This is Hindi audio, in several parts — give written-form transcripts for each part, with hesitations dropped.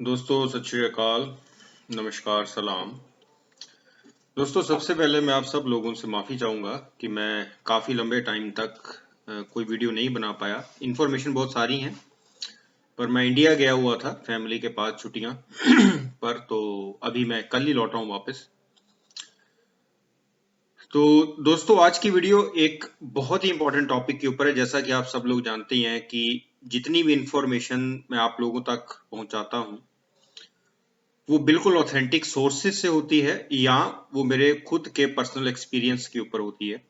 दोस्तों सत श्री अकाल, नमस्कार, सलाम। दोस्तों सबसे पहले मैं आप सब लोगों से माफ़ी चाहूँगा कि मैं काफ़ी लंबे टाइम तक कोई वीडियो नहीं बना पाया। इन्फॉर्मेशन बहुत सारी हैं, पर मैं इंडिया गया हुआ था फैमिली के पास छुट्टियाँ पर। तो अभी मैं कल ही लौटा हूँ वापस। तो दोस्तों आज की वीडियो एक बहुत ही इंपॉर्टेंट टॉपिक के ऊपर है। जैसा कि आप सब लोग जानते हैं कि जितनी भी इंफॉर्मेशन मैं आप लोगों तक पहुँचाता हूँ वो बिल्कुल ऑथेंटिक सोर्सेज से होती है या वो मेरे खुद के पर्सनल एक्सपीरियंस के ऊपर होती है।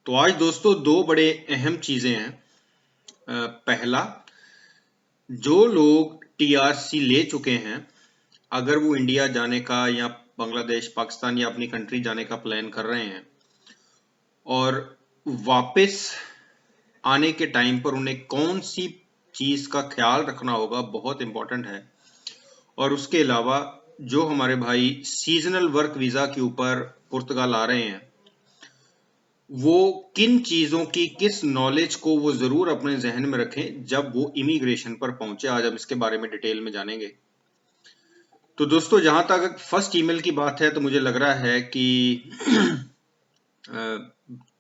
तो आज दोस्तों दो बड़े अहम चीजें हैं। पहला, जो लोग टीआरसी ले चुके हैं, अगर वो इंडिया जाने का या बांग्लादेश, पाकिस्तान या अपनी कंट्री जाने का प्लान कर रहे हैं और वापस आने के टाइम पर उन्हें कौन सी चीज का ख्याल रखना होगा, बहुत इंपॉर्टेंट है। और उसके अलावा जो हमारे भाई सीजनल वर्क वीजा के ऊपर पुर्तगाल आ रहे हैं, वो किन चीजों की, किस नॉलेज को वो जरूर अपने जहन में रखें जब वो इमिग्रेशन पर पहुंचे। आज हम इसके बारे में डिटेल में जानेंगे। तो दोस्तों जहां तक फर्स्ट ईमेल की बात है, तो मुझे लग रहा है कि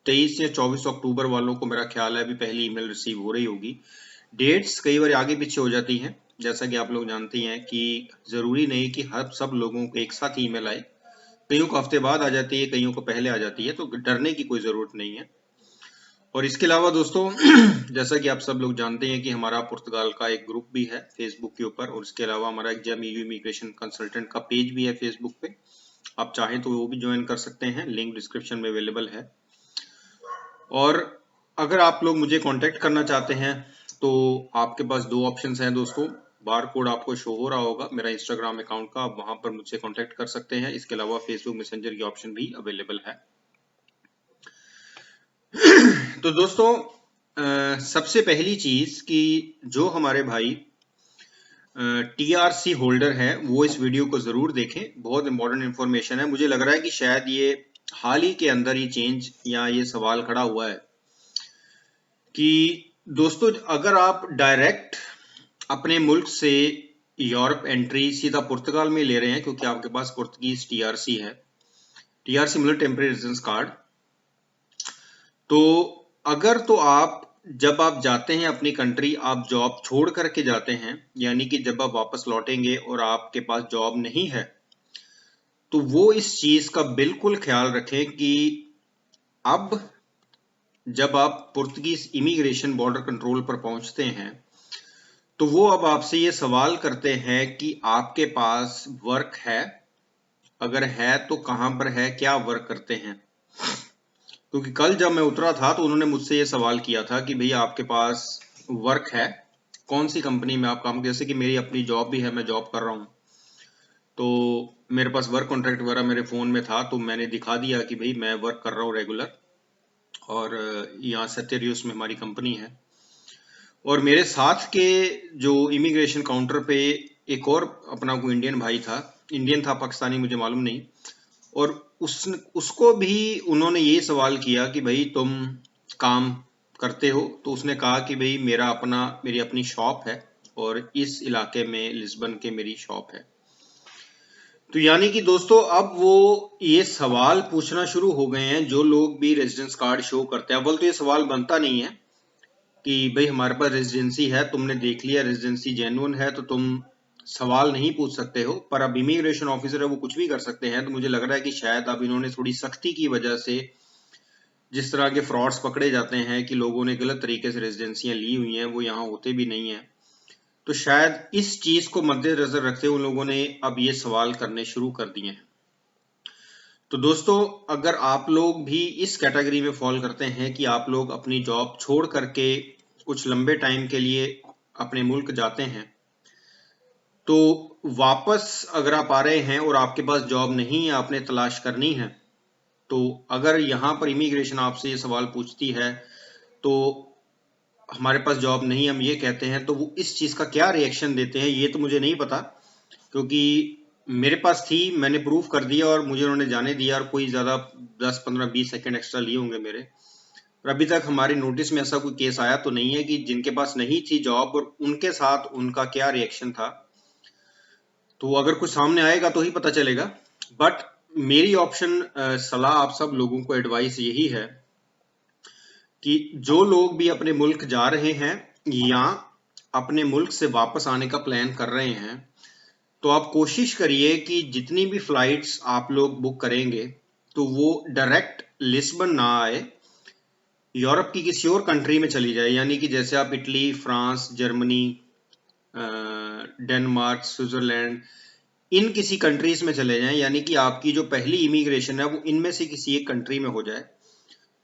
23 या 24 अक्टूबर वालों को मेरा ख्याल है अभी पहली ईमेल रिसीव हो रही होगी। डेट्स कई बार आगे पीछे हो जाती हैं, जैसा कि आप लोग जानते हैं कि जरूरी नहीं कि हर सब लोगों को एक साथ ईमेल आए। कईयों को हफ्ते बाद आ जाती है, कईयों को पहले आ जाती है, तो डरने की कोई जरूरत नहीं है। और इसके अलावा दोस्तों जैसा कि आप सब लोग जानते हैं कि हमारा पुर्तगाल का एक ग्रुप भी है फेसबुक के ऊपर, और इसके अलावा हमारा एक जेम ईयू इमिग्रेशन कंसल्टेंट का पेज भी है फेसबुक पे। आप चाहें तो वो भी ज्वाइन कर सकते हैं, लिंक डिस्क्रिप्शन में अवेलेबल है। और अगर आप लोग मुझे कांटेक्ट करना चाहते हैं तो आपके पास दो ऑप्शंस हैं दोस्तों। बार कोड आपको शो हो रहा होगा मेरा इंस्टाग्राम अकाउंट का, आप वहां पर मुझसे कांटेक्ट कर सकते हैं। इसके अलावा फेसबुक मैसेंजर की ऑप्शन भी अवेलेबल है। तो दोस्तों सबसे पहली चीज कि जो हमारे भाई टीआरसी होल्डर है वो इस वीडियो को जरूर देखें, बहुत इंपॉर्टेंट इंफॉर्मेशन है। मुझे लग रहा है कि शायद ये हाल ही के अंदर ही चेंज या ये सवाल खड़ा हुआ है कि दोस्तों अगर आप डायरेक्ट अपने मुल्क से यूरोप एंट्री सीधा पुर्तगाल में ले रहे हैं, क्योंकि आपके पास पुर्तगीज टीआरसी है, टीआरसी मतलब टेम्परेरी रेजिडेंस कार्ड। तो अगर तो आप जब आप जाते हैं अपनी कंट्री, आप जॉब छोड़ करके जाते हैं, यानी कि जब आप वापस लौटेंगे और आपके पास जॉब नहीं है, तो वो इस चीज का बिल्कुल ख्याल रखें कि अब जब आप पुर्तगीज इमिग्रेशन बॉर्डर कंट्रोल पर पहुंचते हैं तो वो अब आपसे ये सवाल करते हैं कि आपके पास वर्क है, अगर है तो कहां पर है, क्या वर्क करते हैं। क्योंकि कल जब मैं उतरा था तो उन्होंने मुझसे ये सवाल किया था कि भैया आपके पास वर्क है, कौन सी कंपनी में आप काम, जैसे कि मेरी अपनी जॉब भी है, मैं जॉब कर रहा हूँ, तो मेरे पास वर्क कॉन्ट्रैक्ट वगैरह मेरे फोन में था, तो मैंने दिखा दिया कि भाई मैं वर्क कर रहा हूँ रेगुलर, और यहाँ सत्यरियस में हमारी कंपनी है। और मेरे साथ के जो इमिग्रेशन काउंटर पे एक और अपना कोई इंडियन भाई था, इंडियन था पाकिस्तानी मुझे मालूम नहीं, और उसको भी उन्होंने ये सवाल किया कि भाई तुम काम करते हो, तो उसने कहा कि भाई मेरी अपनी शॉप है और इस इलाके में लिस्बन के मेरी शॉप है। तो यानी कि दोस्तों अब वो ये सवाल पूछना शुरू हो गए हैं, जो लोग भी रेजिडेंस कार्ड शो करते हैं। अव्वल तो ये सवाल बनता नहीं है कि भाई हमारे पास रेजिडेंसी है, तुमने देख लिया रेजिडेंसी जेन्युइन है तो तुम सवाल नहीं पूछ सकते हो, पर अब इमिग्रेशन ऑफिसर है वो कुछ भी कर सकते हैं। तो मुझे लग रहा है कि शायद अब इन्होंने थोड़ी सख्ती की वजह से, जिस तरह के फ्रॉड्स पकड़े जाते हैं कि लोगों ने गलत तरीके से रेजिडेंसियां ली हुई हैं, वो यहाँ होते भी नहीं है, तो शायद इस चीज को मद्देनजर रखते हुए उन लोगों ने अब ये सवाल करने शुरू कर दिए हैं। तो दोस्तों अगर आप लोग भी इस कैटेगरी में फॉल करते हैं कि आप लोग अपनी जॉब छोड़ करके कुछ लंबे टाइम के लिए अपने मुल्क जाते हैं, तो वापस अगर आप आ रहे हैं और आपके पास जॉब नहीं है, आपने तलाश करनी है, तो अगर यहाँ पर इमिग्रेशन आपसे ये सवाल पूछती है तो हमारे पास जॉब नहीं, हम ये कहते हैं, तो वो इस चीज का क्या रिएक्शन देते हैं ये तो मुझे नहीं पता, क्योंकि मेरे पास थी, मैंने प्रूफ कर दिया और मुझे उन्होंने जाने दिया, और कोई ज्यादा 10-15-20 सेकंड एक्स्ट्रा लिए होंगे मेरे। पर अभी तक हमारे नोटिस में ऐसा कोई केस आया तो नहीं है कि जिनके पास नहीं थी जॉब और उनके साथ उनका क्या रिएक्शन था। तो अगर कुछ सामने आएगा तो ही पता चलेगा। बट मेरी ऑप्शन सलाह आप सब लोगों को एडवाइस यही है कि जो लोग भी अपने मुल्क जा रहे हैं या अपने मुल्क से वापस आने का प्लान कर रहे हैं, तो आप कोशिश करिए कि जितनी भी फ्लाइट्स आप लोग बुक करेंगे तो वो डायरेक्ट लिस्बन ना आए, यूरोप की किसी और कंट्री में चली जाए। यानी कि जैसे आप Italy, France, Germany, Denmark, Switzerland, इन किसी कंट्रीज में चले जाएं। यानी कि आपकी जो पहली इमिग्रेशन है वो इनमें से किसी एक कंट्री में हो जाए।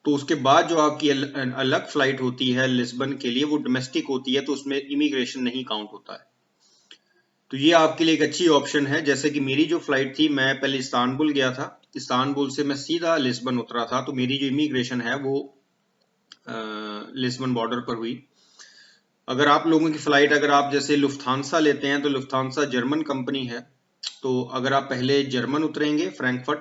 तो उसके बाद जो आपकी अलग फ्लाइट होती है लिस्बन के लिए, वो डोमेस्टिक होती है, तो उसमें इमिग्रेशन नहीं काउंट होता है। तो ये आपके लिए एक अच्छी ऑप्शन है। जैसे कि मेरी जो फ्लाइट थी, मैं पहले इस्तांबुल गया था, इस्तांबुल से मैं सीधा लिस्बन उतरा था, तो मेरी जो इमिग्रेशन है वो लिस्बन बॉर्डर पर हुई। अगर आप लोगों की फ्लाइट, अगर आप जैसे लुफ्थांसा लेते हैं, तो लुफ्थांसा जर्मन कंपनी है, तो अगर आप पहले जर्मन उतरेंगे फ्रैंकफर्ट,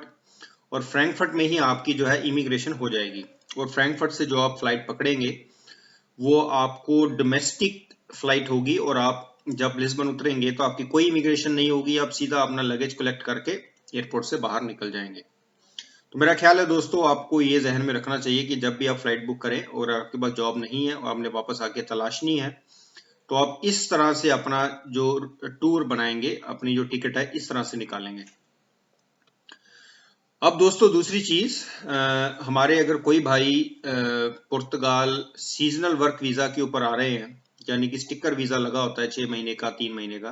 और फ्रैंकफर्ट में ही आपकी जो है इमिग्रेशन हो जाएगी, और फ्रैंकफर्ट से जो आप फ्लाइट पकड़ेंगे वो आपको डोमेस्टिक फ्लाइट होगी, और आप जब लिस्बन उतरेंगे तो आपकी कोई इमिग्रेशन नहीं होगी, आप सीधा अपना लगेज कलेक्ट करके एयरपोर्ट से बाहर निकल जाएंगे। तो मेरा ख्याल है दोस्तों, आपको ये जहन में रखना चाहिए कि जब भी आप फ्लाइट बुक करें और आपके पास जॉब नहीं है और आपने वापस आके तलाशनी है, तो आप इस तरह से अपना जो टूर बनाएंगे, अपनी जो टिकट है, इस तरह से निकालेंगे। अब दोस्तों दूसरी चीज, हमारे अगर कोई भाई पुर्तगाल सीजनल वर्क वीजा के ऊपर आ रहे हैं, यानी कि स्टिकर वीजा लगा होता है 6 महीने का, 3 महीने का,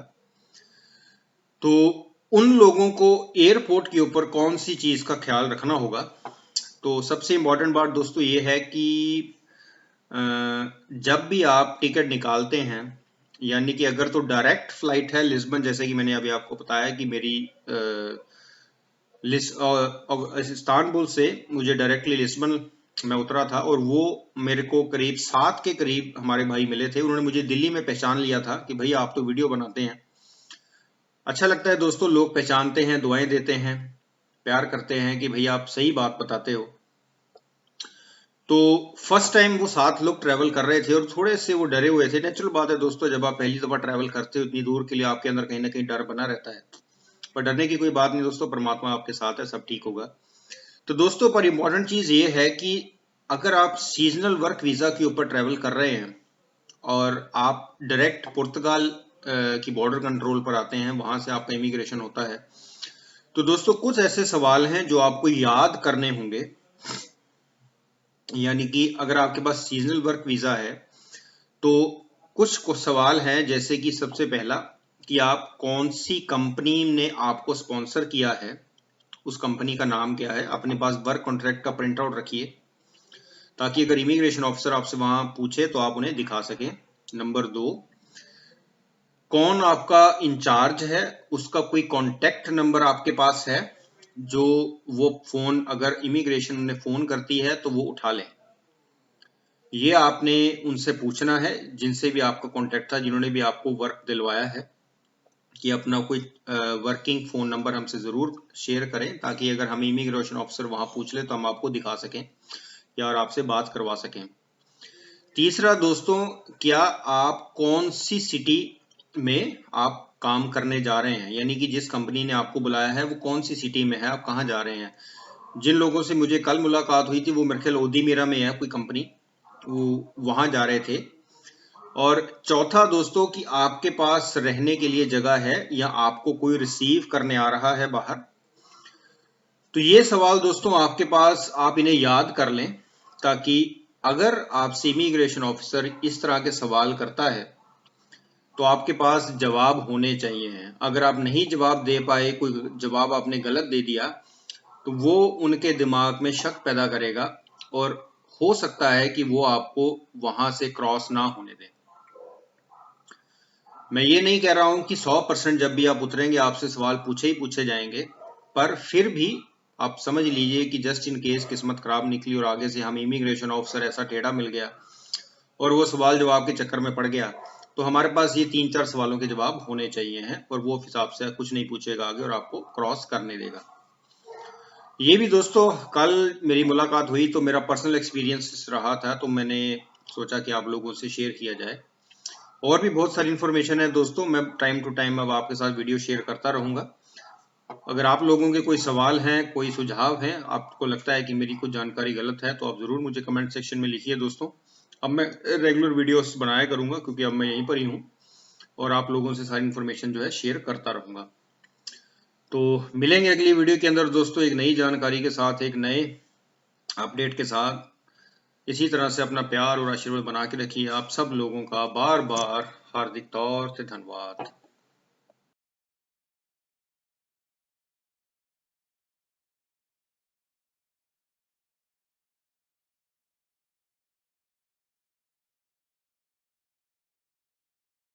तो उन लोगों को एयरपोर्ट के ऊपर कौन सी चीज का ख्याल रखना होगा। तो सबसे इंपॉर्टेंट बात दोस्तों ये है कि जब भी आप टिकट निकालते हैं, यानी कि अगर तो डायरेक्ट फ्लाइट है लिस्बन, जैसे कि मैंने अभी आपको बताया कि मेरी इस्तांबुल से मुझे डायरेक्टली लिस्बन में उतरा था, और वो मेरे को करीब 7 के करीब हमारे भाई मिले थे। उन्होंने मुझे दिल्ली में पहचान लिया था कि भैया आप तो वीडियो बनाते हैं। अच्छा लगता है दोस्तों, लोग पहचानते हैं, दुआएं देते हैं, प्यार करते हैं कि भैया आप सही बात बताते हो। तो फर्स्ट टाइम वो 7 लोग ट्रैवल कर रहे थे और थोड़े से वो डरे हुए थे। नेचुरल बात है दोस्तों, जब आप पहली दफा ट्रैवल करते हो इतनी दूर के लिए, आपके अंदर कहीं ना कहीं डर बना रहता है। पर डरने की कोई बात नहीं दोस्तों, परमात्मा आपके साथ है, सब ठीक होगा। तो दोस्तों, पर इंपॉर्टेंट चीज ये है कि अगर आप सीजनल वर्क वीजा के ऊपर ट्रैवल कर रहे हैं और आप डायरेक्ट पुर्तगाल की बॉर्डर कंट्रोल पर आते हैं, वहां से आपका इमिग्रेशन होता है, तो दोस्तों कुछ ऐसे सवाल हैं जो आपको याद करने होंगे। यानी कि अगर आपके पास सीजनल वर्क वीजा है तो कुछ सवाल हैं, जैसे कि सबसे पहला कि आप कौन सी कंपनी ने आपको स्पॉन्सर किया है, उस कंपनी का नाम क्या है। अपने पास वर्क कॉन्ट्रैक्ट का प्रिंट आउट रखिए, ताकि अगर इमिग्रेशन ऑफिसर आपसे वहां पूछे तो आप उन्हें दिखा सकें। नंबर 2, कौन आपका इंचार्ज है, उसका कोई कॉन्टेक्ट नंबर आपके पास है, जो वो फोन, अगर इमिग्रेशन उन्हें फोन करती है तो वो उठा लें। ये आपने उनसे पूछना है, जिनसे भी आपका कॉन्टेक्ट था, जिन्होंने भी आपको वर्क दिलवाया है, कि अपना कोई वर्किंग फोन नंबर हमसे जरूर शेयर करें, ताकि अगर हम इमिग्रेशन ऑफिसर वहां पूछ ले तो हम आपको दिखा सकें या और आपसे बात करवा सकें। तीसरा दोस्तों, क्या आप कौन सी सिटी में आप काम करने जा रहे हैं, यानी कि जिस कंपनी ने आपको बुलाया है वो कौन सी सिटी में है, आप कहाँ जा रहे हैं। जिन लोगों से मुझे कल मुलाकात हुई थी वो मेरे ख्याल ओदीमीरा में है कोई कंपनी, वो वहां जा रहे थे। और चौथा दोस्तों, कि आपके पास रहने के लिए जगह है या आपको कोई रिसीव करने आ रहा है बाहर। तो ये सवाल दोस्तों आपके पास, आप इन्हें याद कर लें, ताकि अगर आपसे इमिग्रेशन ऑफिसर इस तरह के सवाल करता है तो आपके पास जवाब होने चाहिए हैं। अगर आप नहीं जवाब दे पाए, कोई जवाब आपने गलत दे दिया, तो वो उनके दिमाग में शक पैदा करेगा और हो सकता है कि वो आपको वहां से क्रॉस ना होने दें। मैं ये नहीं कह रहा हूं कि 100% जब भी आप उतरेंगे आपसे सवाल पूछे ही पूछे जाएंगे, पर फिर भी आप समझ लीजिए कि जस्ट इन केस किस्मत खराब निकली और आगे से हम इमिग्रेशन ऑफिसर ऐसा टेढ़ा मिल गया और वो सवाल जवाब के चक्कर में पड़ गया, तो हमारे पास ये 3-4 सवालों के जवाब होने चाहिए हैं, और वो हिसाब से कुछ नहीं पूछेगा आगे और आपको क्रॉस करने देगा। ये भी दोस्तों कल मेरी मुलाकात हुई तो मेरा पर्सनल एक्सपीरियंस रहा था, तो मैंने सोचा कि आप लोगों से शेयर किया जाए। और भी बहुत सारी इन्फॉर्मेशन है दोस्तों, मैं टाइम टू टाइम अब आपके साथ वीडियो शेयर करता रहूंगा। अगर आप लोगों के कोई सवाल हैं, कोई सुझाव हैं, आपको लगता है कि मेरी कुछ जानकारी गलत है, तो आप जरूर मुझे कमेंट सेक्शन में लिखिए दोस्तों। अब मैं रेगुलर वीडियोस बनाया करूंगा, क्योंकि अब मैं यहीं पर ही हूँ और आप लोगों से सारी इन्फॉर्मेशन जो है शेयर करता रहूंगा। तो मिलेंगे अगली वीडियो के अंदर दोस्तों, एक नई जानकारी के साथ, एक नए अपडेट के साथ। इसी तरह से अपना प्यार और आशीर्वाद बना के रखिए। आप सब लोगों का बार बार हार्दिक तौर से धन्यवाद।